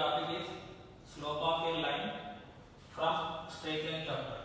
topic is slope of a line from straight line chapter.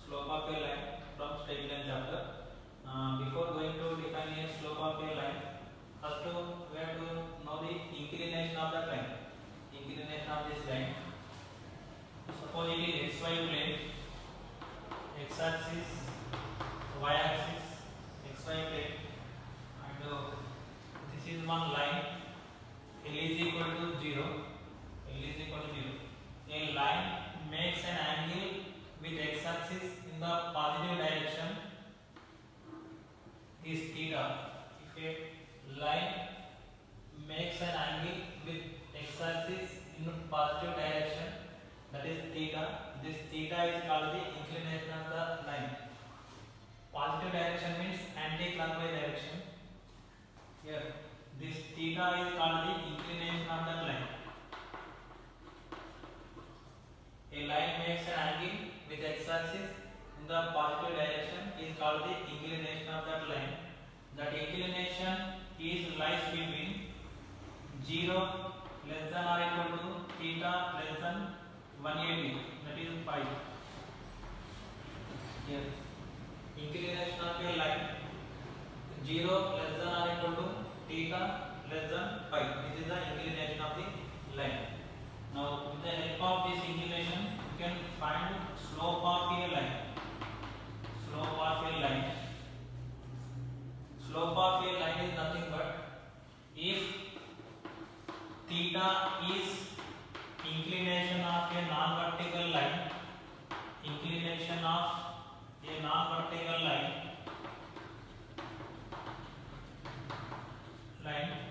Slope of a line from straight line chapter. Before going to define a slope of a line, first we have to know the inclination of that line. Inclination of this line. Suppose it is xy plane, x axis, y axis, xy plane, and this is one line. L is equal to 0. L is equal to 0. A line makes an angle with x axis in the positive direction is theta. If a line makes an angle with x axis in positive direction, that is theta. This theta is called the inclination of the line. Positive direction means anti-clockwise direction. Here, this theta is called the inclination of that line. A line makes an angle with x axis in the positive direction is called the inclination of that line. That inclination is lies between 0 less than or equal to theta less than 180, that is pi. Here, inclination of a line 0 less than or equal to theta less than pi. This is the inclination of the line. Now, with the help of this inclination, you can find slope of a line. Slope of a line. Slope of a line is nothing but if theta is inclination of a non-vertical line. Inclination of a non-vertical line.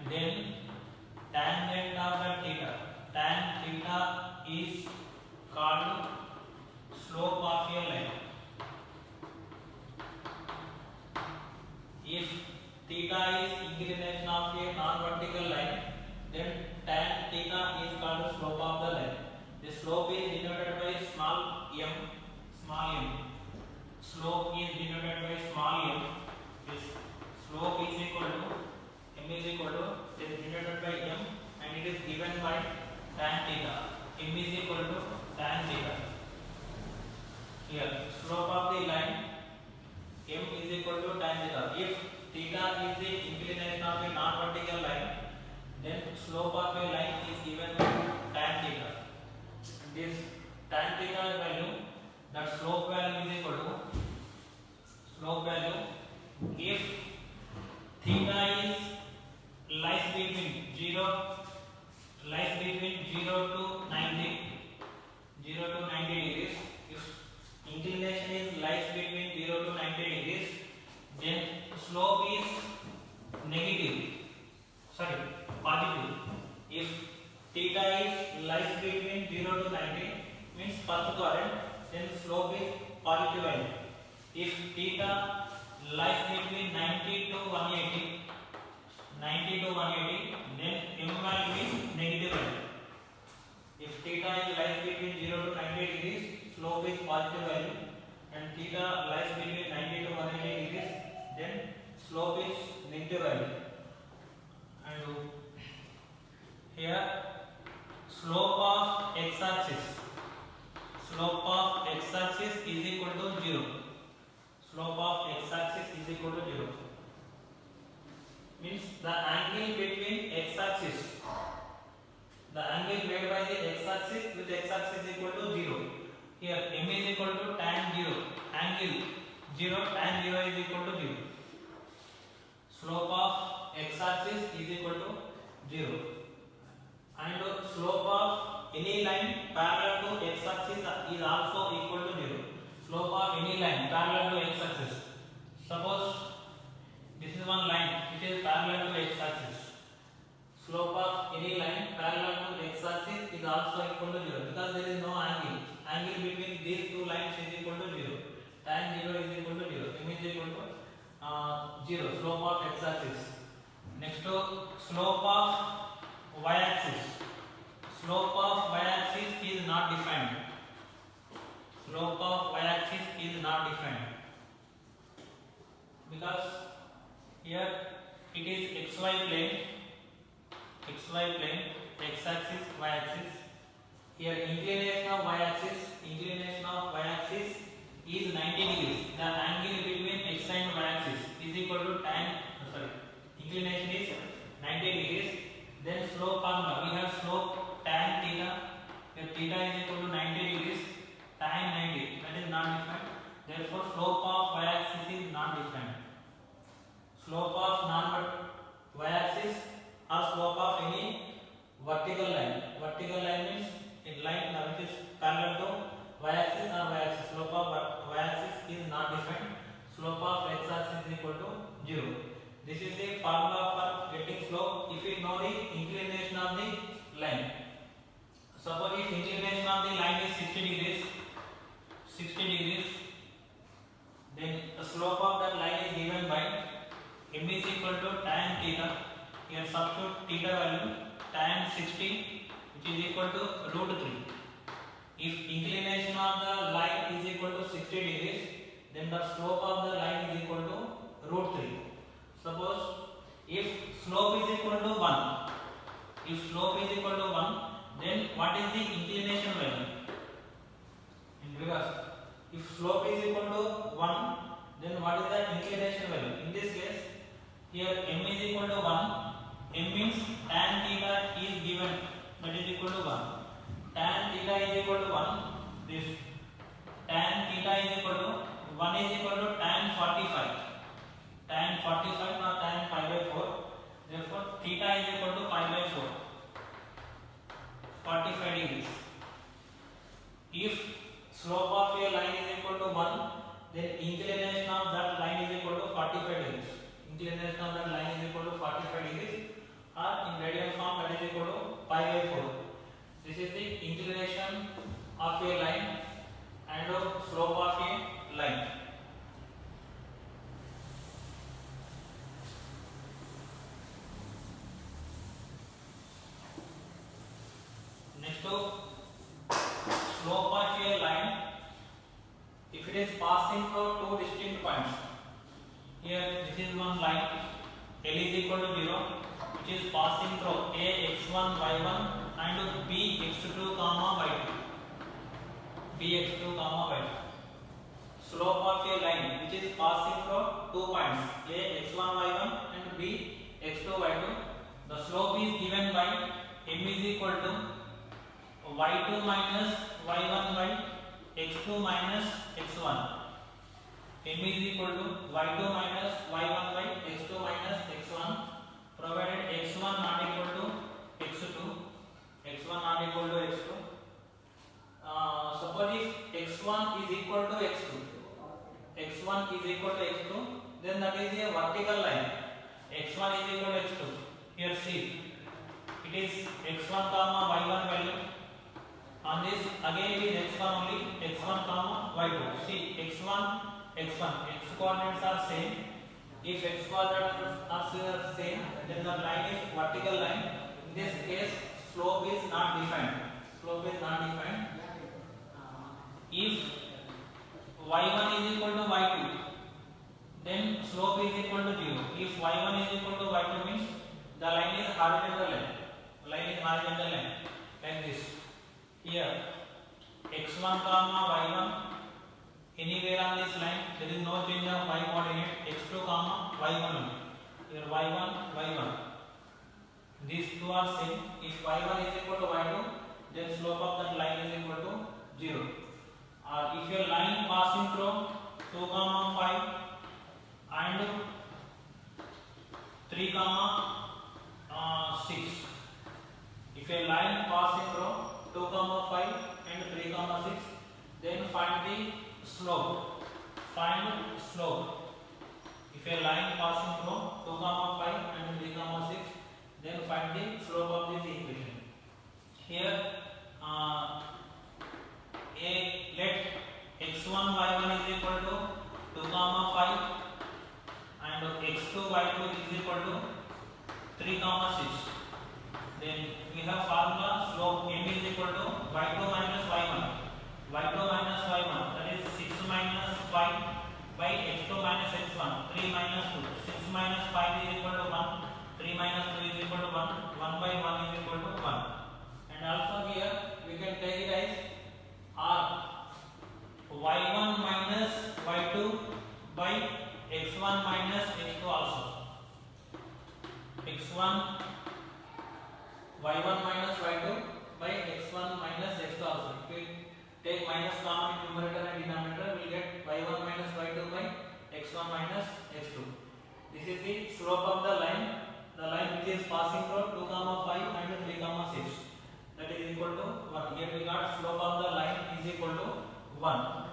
Then tangent of the theta. Tan theta is called slope of a line. If theta is inclination of a non-vertical line, then tan theta is called slope of the line. The slope is denoted by small m. Small m. Slope is denoted by small m. This slope is equal to m is equal to it is denoted by m and it is given by tan theta. M is equal to tan theta. Here, slope of the line m is equal to tan theta. If theta is the inclination of a non-vertical line, then slope of a line is given by tan theta. This tan theta value, that slope value is equal to slope value if theta is lies between 0 to 90 degrees. If inclination is lies between 0 to 90 degrees, then slope is positive. If theta is lies between 0 to 90 means first quadrant, then slope is positive value. If theta lies between 90 to 180, then m value is negative value. If theta is lies between 0 to 90 degrees, slope is positive value, and theta lies between 90 to 180 degrees, then slope is negative value. And here, slope of x axis is equal to 0. Slope of x axis is equal to 0. Means the angle between x axis, the angle made by the x axis with x axis is equal to 0. Here m is equal to tan 0, angle 0, tan 0 is equal to 0. Slope of x axis is equal to 0. And slope of any line parallel to x axis is also equal to 0. Slope of any line parallel to x axis. Suppose this is one line which is parallel to x axis. Slope of any line parallel to x axis is also equal to 0 because there is no angle. Angle between these two lines is equal to 0. Tan 0 is equal to 0. M is equal to 0. Slope of x axis. Next to slope of y axis. Slope of y axis is not defined. Slope of y axis is not defined because here it is xy plane, x axis, y axis. Here inclination of y-axis is 90 degrees. The angle between x and y-axis is equal to inclination is 90 degrees. Then slope formula, we have slope tan theta. Here theta is equal to 90 degrees. Tan 90, that is not defined. Therefore slope of y-axis is not defined. Slope of y-axis or slope of any vertical line. Vertical line means in line which is parallel to y-axis or y-axis. Slope of y-axis is not defined. Slope of x-axis is equal to 0. This is the formula for getting slope. If we know the inclination of the line, suppose if inclination of the line is 60 degrees, then the slope of that line is given by m is equal to tan theta. Here substitute theta value tan 60, which is equal to root 3. If inclination of the line is equal to 60 degrees, then the slope of the line is equal to root 3. Suppose if slope is equal to 1, then what is the inclination value? In reverse, if slope is equal to 1, then what is the inclination value? In this case, here m is equal to 1. M means tan theta is given, that is equal to 1. Tan theta is equal to 1. This tan theta is equal to 1 is equal to tan 45. Tan 45 or tan pi by 4. Therefore theta is equal to pi by 4. 45 degrees. If slope of a line is equal to 1, then inclination of that line is equal to 45 degrees. Inclination of that line is equal to 45 degrees, or in radian form that is equal to pi by 4. This is the inclination of a line and slope of a line. Next to slope of a line, if it is passing through two distinct points. Here this is one line, L is equal to 0, which is passing through a x1 y1 and b x2 comma y2. Slope of a line which is passing through 2 points, a x1 y1 and b x2 y2. The slope is given by m is equal to y2 minus y1 by x2 minus x1. M is equal to y2 minus y1 by x2 minus x1, provided x1 not equal to x2. Suppose if x1 is equal to x2, then that is a vertical line. x1 is equal to x2. Here see, it is x1 comma y1 value. On this again it is x1 only, x1 comma y2. See, x coordinates are same. If x coordinates are same, then the line is vertical line. In this case, slope is not defined. If y1 is equal to y2, then slope is equal to 0. If y1 is equal to y2 means the line is horizontal line. Like this. Here x1 comma y1, anywhere on this line there is no change of y coordinate. x2 comma y1. Here y1. These two are same. If y1 is equal to y2, then slope of that line is equal to 0. Or if your line passing through 2 comma 5 and 3 comma 6. If a line passing through 2 comma 5 and 3 comma 6, then find the slope. If a line passing through 2 comma 5 and 3 comma 6, then find the slope of this equation. Here let x1 y1 is equal to 2 comma 5 and x2 y2 is equal to 3 comma 6. Then we have formula slope m is equal to y2 minus y1. That is 6 minus 5 by x2 minus x1. 3 minus 2. 6 minus 5 is equal to 1. 3 minus 2 is equal to 1. 1 by 1 is equal to 1. And also here we can take y1 minus y2 by x1 minus x2 also. If we take minus common in numerator and denominator, we will get y1 minus y2 by x1 minus x2. This is the slope of the line which is passing through 2, 5 and 3, 6. That is equal to 1. Here we got slope of the line is equal to 1.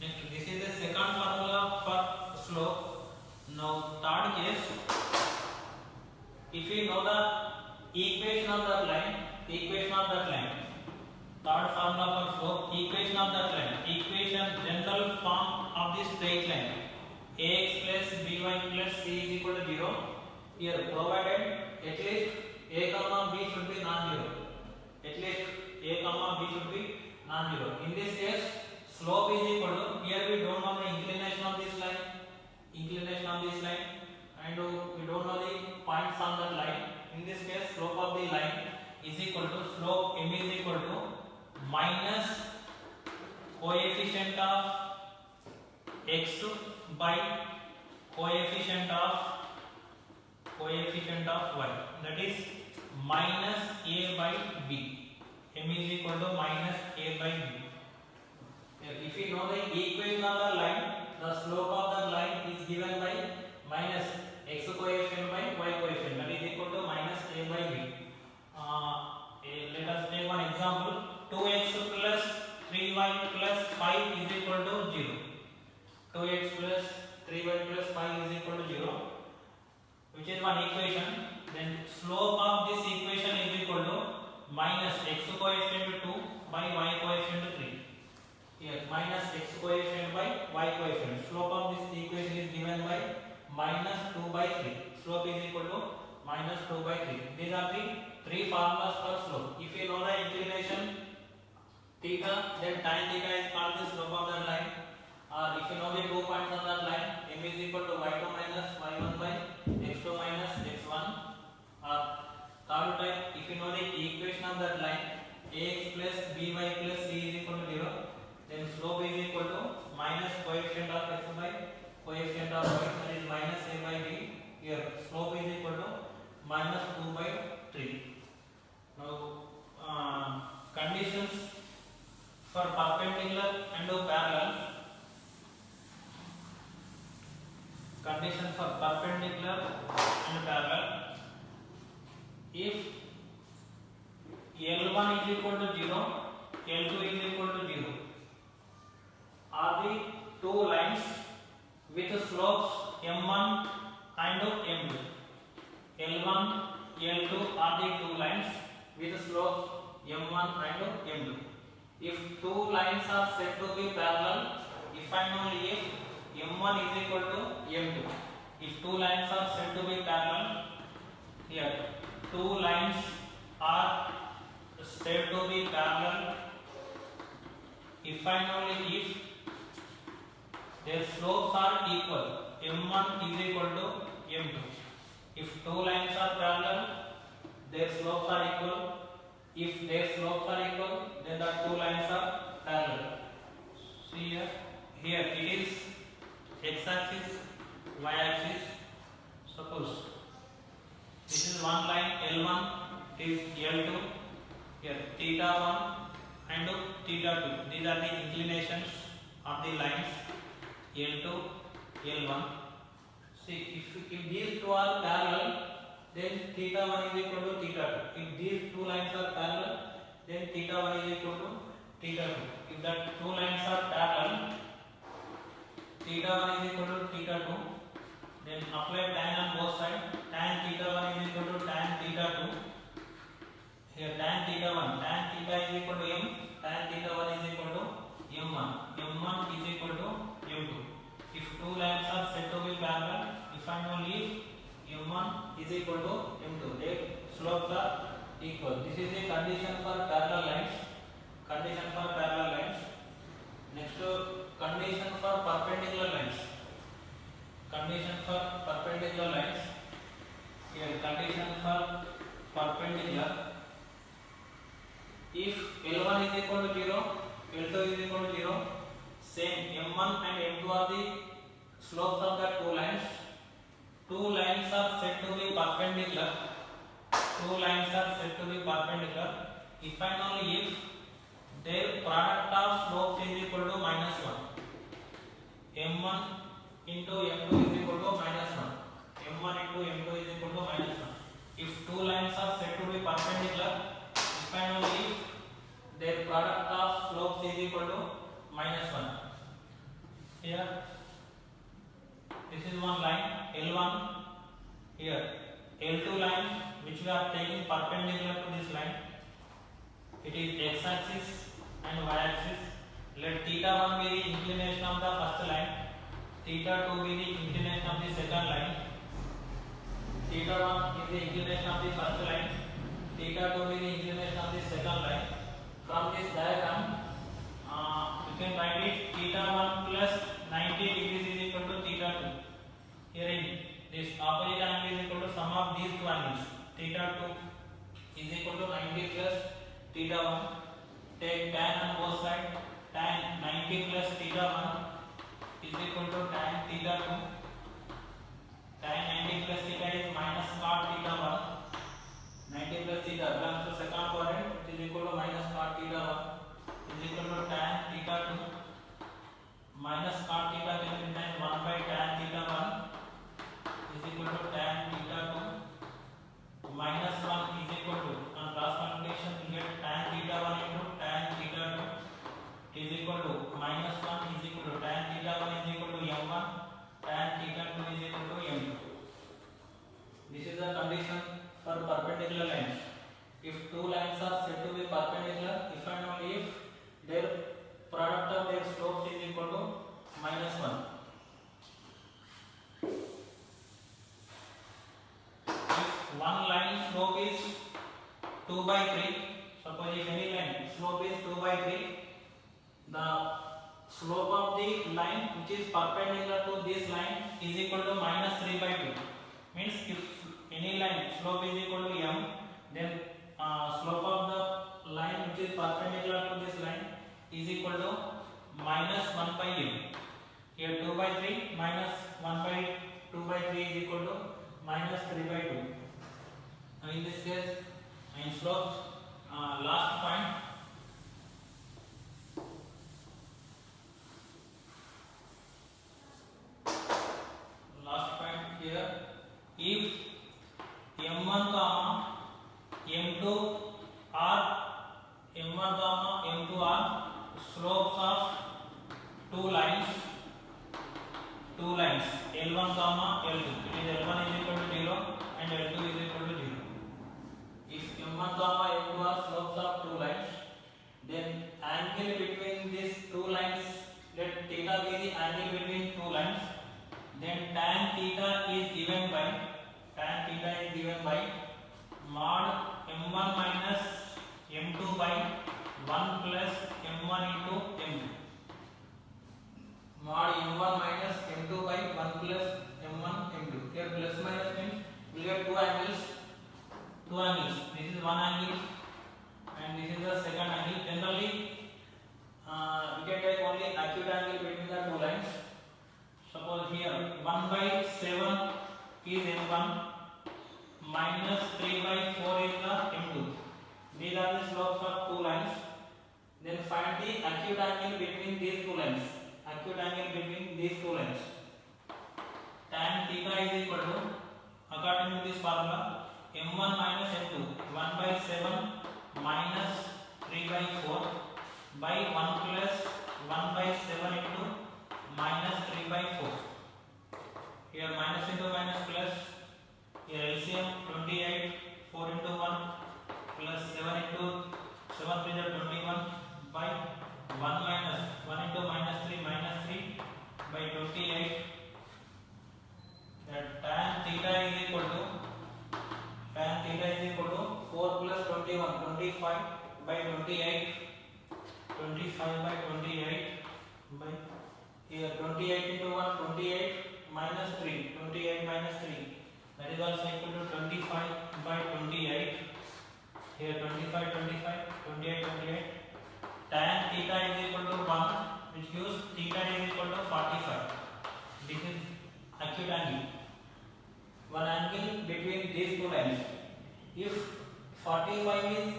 Next, this is the second formula for slope. Now, third case, if we know the equation of that line, third formula for slope, equation of that line, general form of this straight line, ax plus by plus c is equal to 0. Here, provided at least a comma b should be non-zero. In this case, slope is equal to, here we don't know the inclination of this line, and we don't know the points on that line. In this case, slope of the line is equal to, slope m is equal to minus coefficient of x by coefficient of y, that is minus a by b. M is equal to minus a by b. If we know the equation of the line, the slope of the line is given by minus x coefficient by y coefficient, that is equal to minus a by b. Let us take one example. 2x plus 3y plus 5 is equal to 0. 2x plus 3y plus 5 is equal to 0, which is one equation. Then slope of this equation is equal to minus x coefficient 2 by y coefficient 3. Here minus x coefficient by y coefficient. Slope of this equation is given by minus 2 by 3. Slope is equal to minus 2 by 3. These are the three formulas for slope. If you know the inclination theta, then tan theta is called the slope of that line. Or if you know the 2 points on that line, m is equal to y2 minus y1 by x2 minus x1. Or third type, if you know the equation of that line, ax plus by plus c is equal to 0, then slope is equal to minus coefficient of x by coefficient of y, that is minus a by b. Here slope is equal to minus 2 by 3. Now conditions for perpendicular and parallel. If L1 is equal to 0, L2 is equal to 0, are the two lines with slopes m1 and m2. L1, L2 are the two lines with slopes m1 and m2. If two lines are said to be parallel, if and only if m1 is equal to m2. If two lines are said to be parallel, here two lines are said to be parallel if and only if their slopes are equal. M1 is equal to m2. If two lines are parallel, their slopes are equal. If their slopes are equal, then the two lines are parallel. See here it is x-axis, y-axis. Suppose this is one line L1, it is L2. Here theta 1 and theta 2. These are the inclinations of the lines L2, L1. See, if these two are parallel, then theta 1 is equal to theta 2. If these two lines are parallel, then theta 1 is equal to theta 2. If the two lines are parallel, theta 1 is equal to theta 2. Then apply tan on both sides. Tan theta 1 is equal to tan theta 2. Here tan theta 1, tan theta is equal to m, tan theta 1 is equal to m1. M1 is equal to m2. If two lines are said to be parallel, if and only if m1 is equal to m2, their slopes are equal. This is the condition for parallel lines. Next, condition for perpendicular lines. Here condition for perpendicular. If L1 is equal to 0, L2 is equal to 0, same m1 and m2 are the slopes of the two lines. Two lines are said to be perpendicular. Two lines are said to be perpendicular if and only if their product of slopes is equal to -1. m1 into m2 is equal to -1. m1 into m2 is equal to -1. If two lines are said to be perpendicular, if and only if their product of slopes is equal to -1. Here, this is one line L1. Here, L2 line which we are taking perpendicular to this line. It is x-axis and y-axis. Let theta 1 be the inclination of the first line, theta 2 be the inclination of the second line. Theta 1 is the inclination of the first line, theta 2 is the inclination of the second line. From this diagram, you can write it theta 1 plus 90 degrees is equal to theta 2. Herein, this opposite angle is equal to sum of these two angles. Theta 2 is equal to 90 plus theta 1. Take tan on both sides. Tan 90 plus theta 1 is equal to tan theta 2. Tan 90 plus theta is minus cot theta 1. 90 plus theta belongs to second quadrant. It is equal to minus cot theta 1 is equal to tan theta 2. Minus cot theta can be written 1 by tan theta 1 is equal to tan theta 2. Minus 1 is equal to, on cross multiplication we get tan theta 1 into tan theta 2 is equal to minus 1 is equal to tan theta 1 is equal to m1, tan theta 2 is equal to m2. This is the condition for perpendicular lines. If two lines are said to be perpendicular, if and only if their product of their slopes is equal to -1. If one line slope is 2 by 3, suppose if any line slope is 2 by 3, the slope of the line which is perpendicular to this line is equal to -3 by 2. Means if any line slope is equal to m, then slope of the line which is perpendicular to this line is equal to -1 by m. Here 2 by 3 minus 1 by 2 by 3 is equal to -3 by 2. Now in this case, in slopes, last point. Last point here. If m1 comma m2 are slopes of two lines L1 comma L2. It is L1 is equal to 0 and L2 is equal to 0. If m1 comma m2 are slopes of two lines, then angle between these two lines, let theta be the angle between two lines, then tan theta is given by mod m1 minus m2 by 1 plus m1 into m2. Mod m1 minus m2 by 1 plus m1 m2. Here plus minus means we get two angles. This is one angle and this is the second angle. Generally, we can take only acute angle between the two lines. Suppose here 1 by 7 is m1 minus 3 by 4 is the m2. These are the slopes of two lines. Then find the acute angle between these two lines. Tan theta is equal to, according to this formula, m1 minus m2, 1 by 7 minus 3 by 4 by 1 plus 1 by 7 into minus 3 by 4. Here minus into minus plus, here LCM 28, 4 into 1 plus 7 into 7 3 is 21 by 1 minus 1 into minus 3 by 28. That tan theta is equal to 4 plus 21, 25 by 28, 25 by 28 by here 28 into 1, 28 minus 3, 28 minus 3, that is also equal to 25 by 28. Here 25, 28. Tan theta is equal to 1, which gives theta is equal to 45. This is acute angle, one angle between these two lines. If 45 is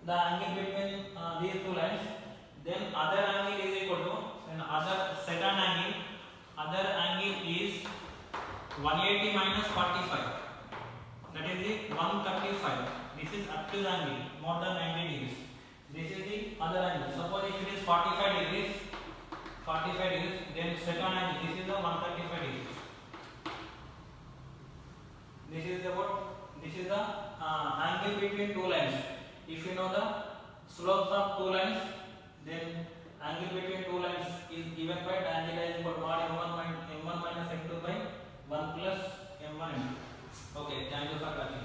the angle between these two lines, then other angle is equal to, and other second angle, other angle is 180 minus 45. That is the 135. This is acute angle, more than 90 degrees. This is the other angle. Suppose if it is 45 degrees, then second angle, this is the 135 degrees. This is the what? This is the angle between two lines. If you know the slopes of two lines, then angle between two lines is given by tangent is equal to mod m1 minus m2 by 1 plus m1 m2. Okay, thank you for watching.